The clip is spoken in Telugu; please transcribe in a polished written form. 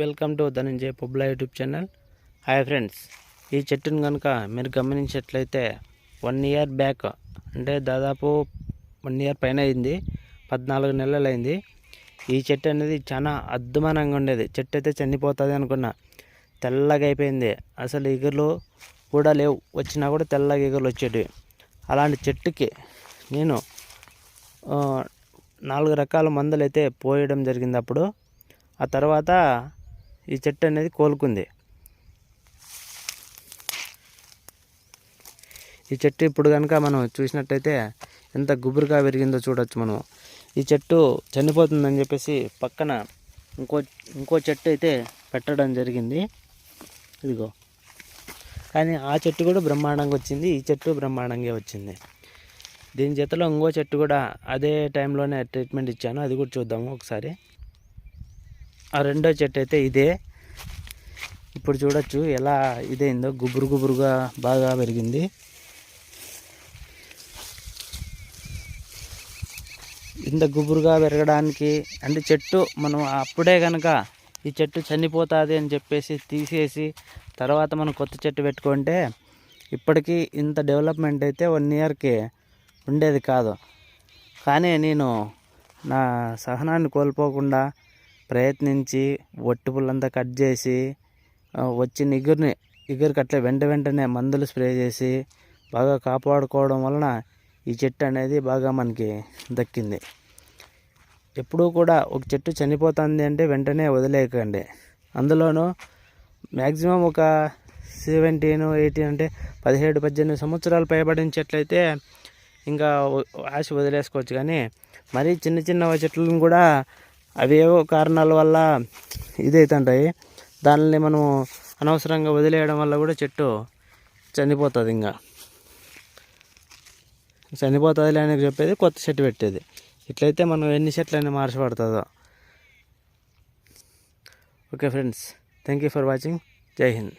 వెల్కమ్ టు ధనంజయ పుబ్లా యూట్యూబ్ ఛానల్. హాయ్ ఫ్రెండ్స్, ఈ చెట్టును కనుక మీరు గమనించినట్లయితే 1 ఇయర్ బ్యాక్, అంటే దాదాపు 1 ఇయర్ పైన అయింది, 14 నెలలు అయింది. ఈ చెట్టు అనేది చాలా అద్భుతంగా ఉండేది. చెట్టు అయితే చనిపోతుంది అనుకున్నా, తెల్లగా అయిపోయింది. అసలు ఇగుర్లు కూడా లేవు, వచ్చినా కూడా తెల్లగా ఇగుర్లు వచ్చేటివి. అలాంటి చెట్టుకి నేను 4 రకాల మందులు అయితే పోయడం జరిగింది. అప్పుడు ఆ తర్వాత ఈ చెట్టు అనేది కోలుకుంది. ఈ చెట్టు ఇప్పుడు కనుక మనం చూసినట్టయితే ఎంత గుబురుగా పెరిగిందో చూడొచ్చు. మనం ఈ చెట్టు చనిపోతుందని చెప్పేసి పక్కన ఇంకో చెట్టు అయితే పెట్టడం జరిగింది, ఇదిగో. కానీ ఆ చెట్టు కూడా బ్రహ్మాండంగా వచ్చింది, ఈ చెట్టు బ్రహ్మాండంగా వచ్చింది. దీని జతలో ఇంకో చెట్టు కూడా అదే టైంలోనే ట్రీట్మెంట్ ఇచ్చాను, అది కూడా చూద్దాము ఒకసారి. ఆ రెండో చెట్టు అయితే ఇదే. ఇప్పుడు చూడొచ్చు ఎలా ఇదైందో, గుబురుగా బాగా పెరిగింది. ఇంత గుబురుగా పెరగడానికి అంటే చెట్టు మనం అప్పుడే కనుక ఈ చెట్టు చనిపోతుంది అని చెప్పేసి తీసేసి తర్వాత మనం కొత్త చెట్టు పెట్టుకుంటే ఇప్పటికీ ఇంత డెవలప్మెంట్ అయితే 1 ఇయర్కి ఉండేది కాదు. కానీ నేను నా సహనాన్ని కోల్పోకుండా ప్రయత్నించి ఒట్టి పుల్లంతా కట్ చేసి వచ్చిన ఇగురికి అట్లే వెంటనే మందులు స్ప్రే చేసి బాగా కాపాడుకోవడం వలన ఈ చెట్టు అనేది బాగా మనకి దక్కింది. ఎప్పుడూ కూడా ఒక చెట్టు చనిపోతుంది అంటే వెంటనే వదిలేయకండి. అందులోనూ మ్యాక్సిమం ఒక 17, 18 అంటే 17, 18 సంవత్సరాలు పైబడిన చెట్లయితే ఇంకా ఆశ వదిలేసుకోవచ్చు. కానీ మరీ చిన్న చెట్లను కూడా అవేవో కారణాల వల్ల ఇదవుతుంటాయి. దానిని మనం అనవసరంగా వదిలేయడం వల్ల కూడా చెట్టు చనిపోతుంది. ఇంకా చనిపోతుంది అని చెప్పేది కొత్త చెట్టు పెట్టేది. ఇట్లయితే మనం ఎన్ని చెట్లన్నీ మార్చబడుతుందో. Okay friends, thank you for watching. జై హింద్.